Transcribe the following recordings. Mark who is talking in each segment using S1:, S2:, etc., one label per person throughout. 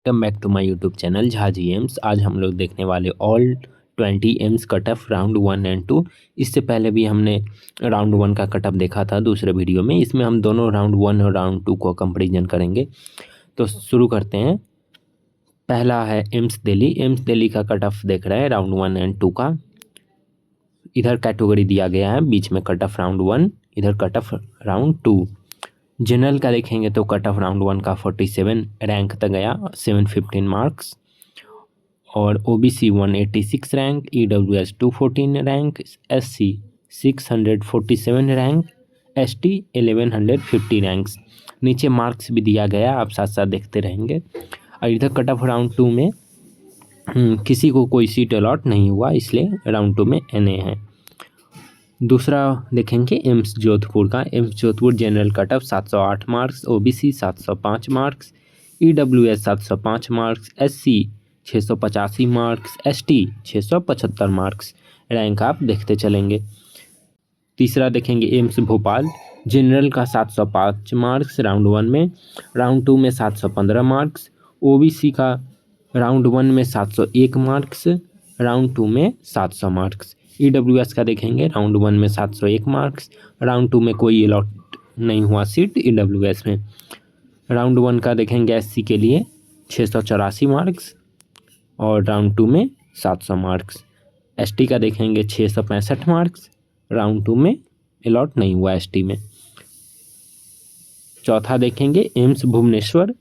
S1: Welcome back to my YouTube channel Jhaji AIIMS. आज हम लोग देखने वाले all 20 AIIMS cut off round 1 and 2। इससे पहले भी हमने राउंड 1 का कट ऑफ देखा था दूसरे वीडियो में। इसमें हम दोनों राउंड 1 और राउंड 2 को कंपैरिजन करेंगे। तो शुरू करते हैं। पहला है एम्स दिल्ली। एम्स दिल्ली का कट ऑफ देख रहे हैं राउंड 1 एंड 2 का। इधर कैटेगरी दिया गया है, बीच में कट ऑफ राउंड 1, इधर कट ऑफ राउंड 2। जनरल का देखेंगे तो कट ऑफ राउंड 1 का 47 रैंक तक गया, 715 मार्क्स। और OBC 186 rank, EWS 214 rank, SC 647 rank, ST 1150 ranks. नीचे मार्क्स भी दिया गया, आप साथ साथ देखते रहेंगे। और इधर कट ऑफ राउंड 2 में किसी को कोई सीट अलॉट नहीं हुआ, इसलिए राउंड 2 में एनए है। दूसरा देखेंगे एम्स जोधपुर का। AIIMS Jodhpur general cut off 708 marks, OBC 705 marks, EWS 705 marks, SC 685 marks, ST 675 marks. Rank आप देखते चलेंगे। तीसरा देखेंगे एम्स भोपाल। जनरल का 705 मार्क्स राउंड 1 में, राउंड 2 में 715 मार्क्स। ओबीसी का राउंड 1 में 701 मार्क्स, राउंड 2 में 700 मार्क्स। ईडब्ल्यूएस का देखेंगे राउंड 1 में 701 मार्क्स, राउंड 2 में कोई अलॉट नहीं हुआ सीट ईडब्ल्यूएस में। राउंड 1 का देखेंगे एससी के लिए 684 मार्क्स और राउंड 2 में 700 मार्क्स। एसटी का देखेंगे 665 मार्क्स, राउंड 2 में अलॉट नहीं हुआ एसटी में। चौथा देखेंगे एम्स भुवनेश्वर।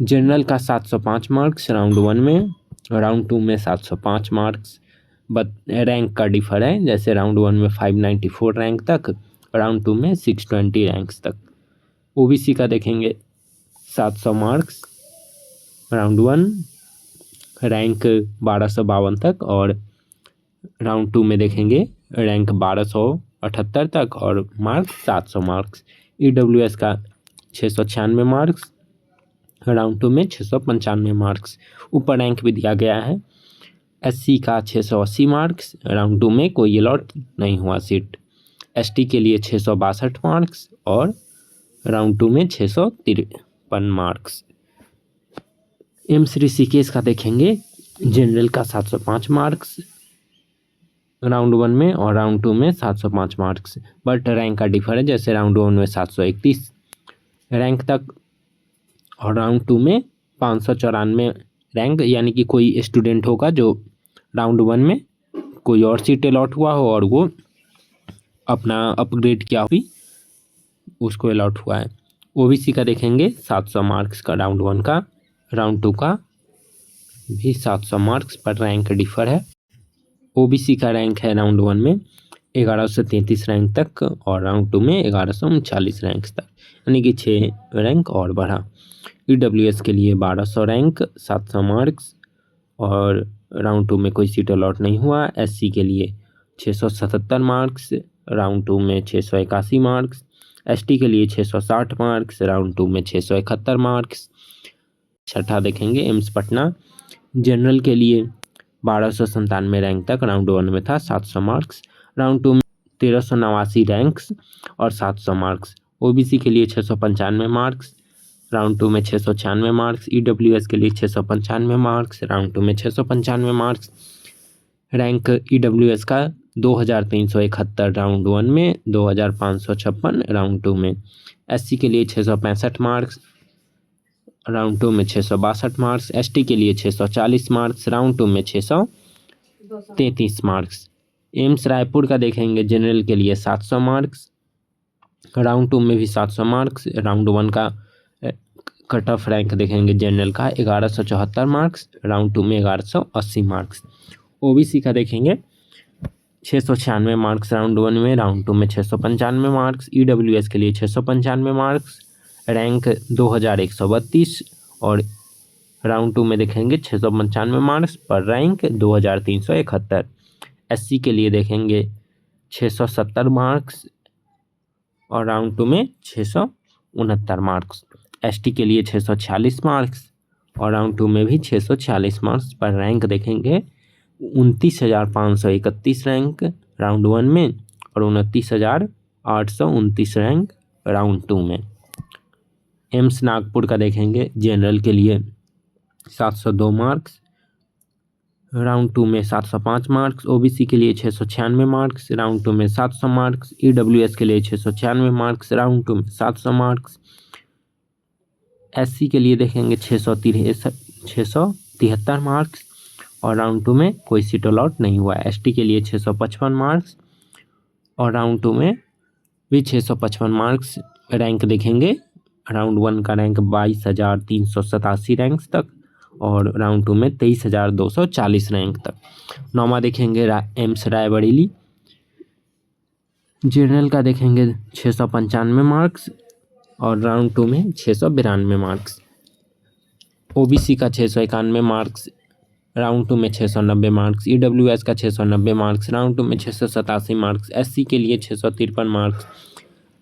S1: जनरल का 705 मार्क्स राउंड 1 में, राउंड 2 में 705 मार्क्स। रैंक का डिफर है, जैसे राउंड 1 में 594 रैंक तक, राउंड 2 में 620 रैंक्स तक। ओबीसी का देखेंगे 700 मार्क्स राउंड 1, रैंक 1252 तक, और राउंड 2 में देखेंगे रैंक 1278 तक और मार्क्स 700 मार्क्स। ईडब्ल्यूएस का 696 मार्क्स, राउंड 2 में 695 मार्क्स। ऊपर रैंक भी दिया गया है। एससी का 680 मार्क्स, राउंड 2 में कोई अलॉट नहीं हुआ सीट। एसटी के लिए 662 मार्क्स और राउंड 2 में 653 मार्क्स। एम्स ऋषिकेश का देखेंगे जनरल का 705 मार्क्स राउंड 1 में और राउंड 2 में 705 मार्क्स। बट रैंक का डिफर है, जैसे राउंड 1 में 731 रैंक तक और राउंड 2 में 594 रैंक। यानी कि कोई स्टूडेंट होगा जो राउंड 1 में कोई और सीट अलॉट हुआ हो और वो अपना अपग्रेड किया हुई, उसको अलॉट हुआ है। ओबीसी का देखेंगे 700 मार्क्स का राउंड 1 का, राउंड 2 का भी 700 मार्क्स पर रैंक डिफर है। ओबीसी का रैंक है राउंड 1 में 1133 रैंक तक और राउंड 2 में 1139 रैंक तक, यानी कि 6 रैंक और बढ़ा। ईडब्ल्यूएस के लिए 1200 रैंक, 700 मार्क्स और राउंड 2 में कोई सीट अलॉट नहीं हुआ। एससी के लिए 677 मार्क्स, राउंड 2 में 681 मार्क्स। एसटी के लिए 660 मार्क्स, राउंड 2 में 671 मार्क्स। छठा देखेंगे एम्स पटना। जनरल के लिए 1297 रैंक तक राउंड 1 में था, 700 मार्क्स। राउंड 2 में 1389 रैंक्स और 700 मार्क्स। ओबीसी के लिए 695 मार्क्स, राउंड 2 में 696 मार्क्स। ईडब्ल्यूएस के लिए 695 मार्क्स, राउंड 2 में 695 मार्क्स। रैंक ईडब्ल्यूएस का 2371 राउंड 1 में, 2556 राउंड 2 में। एससी के लिए 665 मार्क्स, राउंड 2 में 662 मार्क्स। एसटी के लिए 640 मार्क्स, राउंड 2 में 633 मार्क्स। एम्स रायपुर का देखेंगे जनरल के लिए 700 मार्क्स, राउंड 2 में भी 700 मार्क्स। राउंड 1 का कट ऑफ रैंक देखेंगे जनरल का 1174 मार्क्स, राउंड 2 में 1180 मार्क्स। ओबीसी का देखेंगे 696 मार्क्स राउंड 1 में, राउंड 2 में 695 मार्क्स। ईडब्ल्यूएस के लिए 695 मार्क्स, रैंक 2132 और राउंड 2 में देखेंगे 695 मार्क्स पर रैंक 2371। एससी के लिए देखेंगे 670 मार्क्स और राउंड 2 में 669 मार्क्स। एसटी के लिए 646 मार्क्स और राउंड 2 में भी 646 मार्क्स पर रैंक देखेंगे 29,531 रैंक राउंड 1 में और 29,829 रैंक राउंड 2 में। एम्स नागपुर का देखेंगे जनरल के लिए 702 मार्क्स। राउंड 2 में 705 मार्क्स। ओबीसी के लिए 696 मार्क्स, राउंड 2 में 700 मार्क्स। ईडब्ल्यूएस के लिए 696 मार्क्स, राउंड 2 में 700 मार्क्स। एससी के लिए देखेंगे 673 मार्क्स और राउंड 2 में कोई सीट अलॉट नहीं हुआ। एसटी के लिए 655 मार्क्स और राउंड 2 में भी 655 मार्क्स। रैंक देखेंगे, राउंड 1 का रैंक 22,387 रैंक्स तक और राउंड 2 में 23,240 रैंक तक। नौमा देखेंगे एम्स रायबरेली। जनरल का देखेंगे 695 मार्क्स और राउंड 2 में 692 मार्क्स। ओबीसी का 691 मार्क्स, राउंड 2 में 690 मार्क्स। ईडब्ल्यूएस का 690 मार्क्स, राउंड 2 में 687 मार्क्स। एससी के लिए 653 मार्क्स,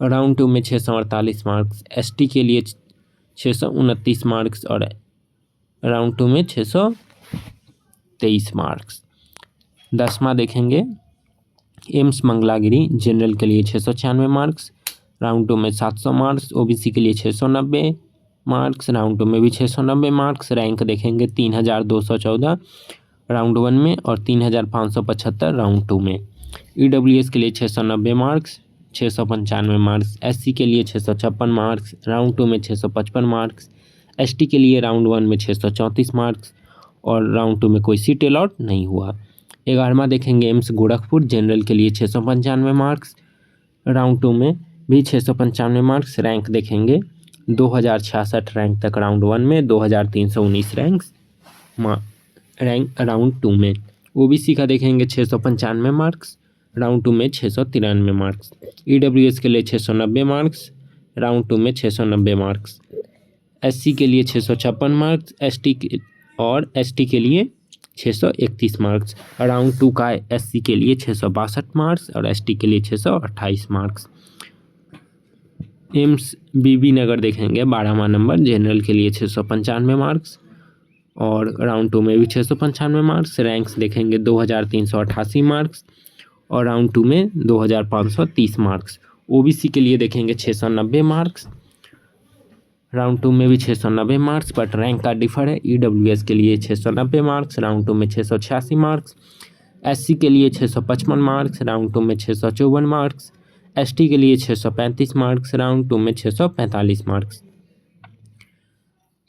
S1: राउंड 2 में 648 मार्क्स। एसटी के लिए 629 मार्क्स और राउंड 2 में 623 मार्क्स। 10वां देखेंगे एम्स मंगलागिरी। जनरल के लिए 696 मार्क्स, राउंड 2 में 700 मार्क्स। ओबीसी के लिए 690 मार्क्स, राउंड 2 में भी 690 मार्क्स। रैंक देखेंगे 3,214 राउंड 1 में और 3,575 राउंड 2 में। ईडब्ल्यूएस के लिए 690 मार्क्स, 695 मार्क्स। एससी के लिए 656 मार्क्स, राउंड 2 में 655 मार्क्स। एसटी के लिए राउंड 1 में 634 मार्क्स और राउंड 2 में कोई सीट अलॉट नहीं हुआ। 11वां देखेंगे एम्स गोरखपुर। जनरल के लिए 695 मार्क्स, राउंड 2 में भी 695 मार्क्स। रैंक देखेंगे 2066 रैंक तक राउंड 1 में, 2319 रैंक राउंड 2 में। ओबीसी का देखेंगे 695 मार्क्स, राउंड 2 में 693 मार्क्स। ईडब्ल्यूएस के लिए 690 मार्क्स, राउंड 2 में 690 मार्क्स। एससी के लिए 656 मार्क्स, एसटी के लिए 631 मार्क्स। राउंड 2 का एससी के लिए 662 मार्क्स और एसटी के लिए 628 मार्क्स। एम्स बीबी नगर देखेंगे 12वां नंबर। जनरल के लिए 695 मार्क्स और राउंड 2 में भी 695 मार्क्स। रैंक्स देखेंगे 2388 मार्क्स और राउंड 2 में 2530 मार्क्स। ओबीसी के लिए देखेंगे 690 मार्क्स, राउंड 2 में भी 690 मार्क्स, बट रैंक का डिफर है। ईडब्ल्यूएस के लिए 690 मार्क्स, राउंड 2 में 686 मार्क्स। एससी के लिए 655 मार्क्स, राउंड 2 में 654 मार्क्स। एसटी के लिए 635 मार्क्स, राउंड 2 में 645 मार्क्स।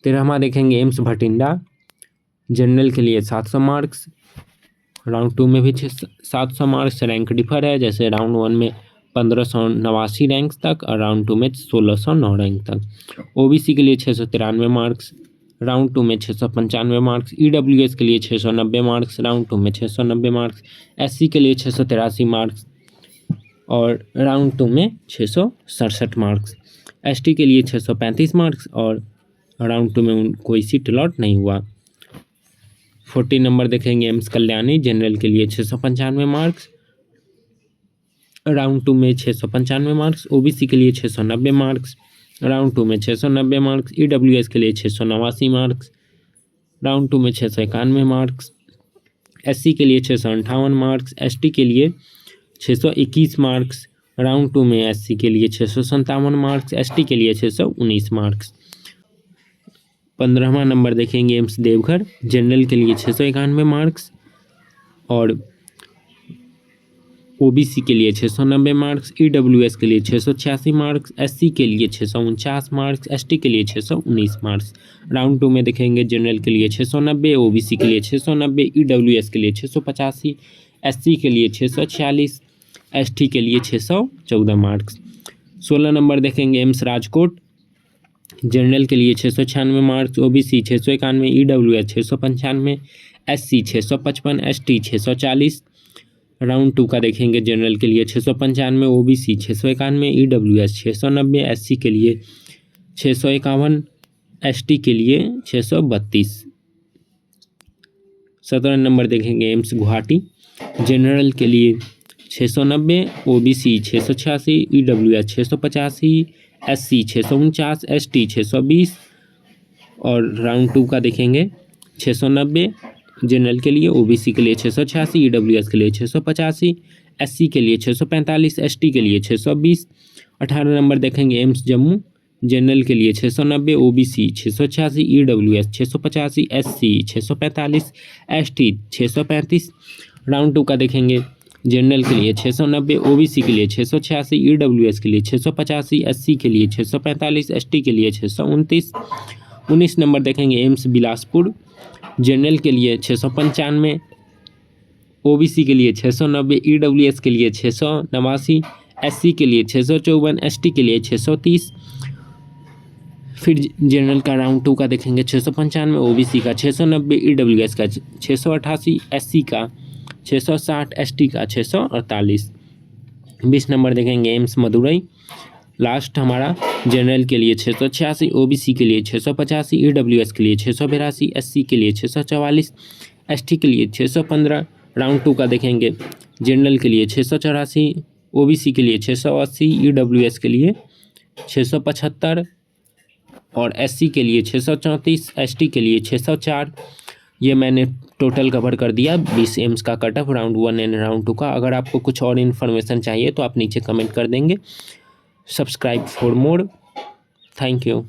S1: 13वां देखेंगे एम्स भटिंडा। जनरल के लिए 700 मार्क्स, राउंड 2 में भी 700 मार्क्स। रैंक डिफर है, जैसे राउंड 1 में 1589 रैंक तक और राउंड 2 में 1609 रैंक तक। ओबीसी के लिए 693 मार्क्स, राउंड 2 में 695 मार्क्स। ईडब्ल्यूएस के लिए 690 मार्क्स, राउंड 2 में 690 मार्क्स। एससी के लिए 683 मार्क्स और राउंड 2 में 667 मार्क्स। एसटी के लिए 635 मार्क्स और राउंड 2 में कोई सीट अलॉट नहीं हुआ। 40 नंबर देखेंगे एम्स कल्याणी। जनरल के लिए 695 मार्क्स, राउंड 2 में 695 मार्क्स। ओबीसी के लिए 690 मार्क्स, राउंड 2 में 690 मार्क्स। ईडब्ल्यूएस के लिए 689 मार्क्स, राउंड 2 में 691 मार्क्स। एससी के लिए 658 मार्क्स। एसटी के लिए 621 मार्क्स, राउंड 2 में एससी के लिए 657 मार्क्स। एसटी के लिए 619 मार्क्स। 15वां नंबर देखेंगे एम्स देवघर। जनरल के लिए 691 मार्क्स और ओबीसी के लिए 690 मार्क्स। ईडब्ल्यूएस के लिए 686 मार्क्स। एससी के लिए 649 मार्क्स। एसटी के लिए 619 मार्क्स। राउंड 2 में देखेंगे जनरल के लिए 690, ओबीसी के लिए 690, ईडब्ल्यूएस के लिए 685, एससी के लिए 646, एसटी के लिए 614 मार्क्स। 16 नंबर देखेंगे एम्स राजकोट। जनरल के लिए 696 marks, OBC 691, EWS 695, SC 655, ST 640। Round 2 का देखेंगे जनरल के लिए 695, ओबीसी 691, ईडब्ल्यूएस 690, एससी के लिए 651, एसटी के लिए 632। 17 नंबर देखेंगे एम्स गुवाहाटी। जनरल के लिए 690, ओबीसी 686, ईडब्ल्यूएस 685, एससी 649, एसटी 620 और राउंड 2 का देखेंगे 690 जनरल के लिए, ओबीसी के लिए 686, ईडब्ल्यूएस के लिए 685, एससी के लिए 645, एसटी के लिए 620। 18 नंबर देखेंगे एम्स जम्मू। जनरल के लिए 690, OBC 686, EWS 685, SC 645, ST 635। Round 2 का देखेंगे, जनरल के लिए 690, ओबीसी के लिए 686, ईडब्ल्यूएस के लिए 685, एससी के लिए 645, एसटी के लिए 629। 19 नंबर देखेंगे एम्स बिलासपुर, जनरल के लिए 695, ओबीसी के लिए 690, ईडब्ल्यूएस के लिए 689, एससी के लिए 654, एसटी के लिए 630। फिर जनरल का राउंड 2 का देखेंगे, 695, ओबीसी का 690, ईडब्ल्यूएस का 688, एससी का 660, एसटी का 648। 20 नंबर देखेंगे एम्स मदुरई, लास्ट हमारा जनरल के लिए 686, ओबीसी के लिए 685, ईडब्ल्यूएस के लिए 682, एससी के लिए 644, एसटी के लिए 615। राउंड 2 का देखेंगे, जनरल के लिए 684, ओबीसी के लिए 680, ईडब्ल्यूएस के लिए 675 और एससी के लिए 634, एसटी के लिए 604। ये मैंने टोटल कवर कर दिया 20 एम्स का cut off round 1 and round 2 का। अगर आपको कुछ और इन्फॉर्मेशन चाहिए तो आप नीचे कमेंट कर देंगे। Subscribe for more. Thank you.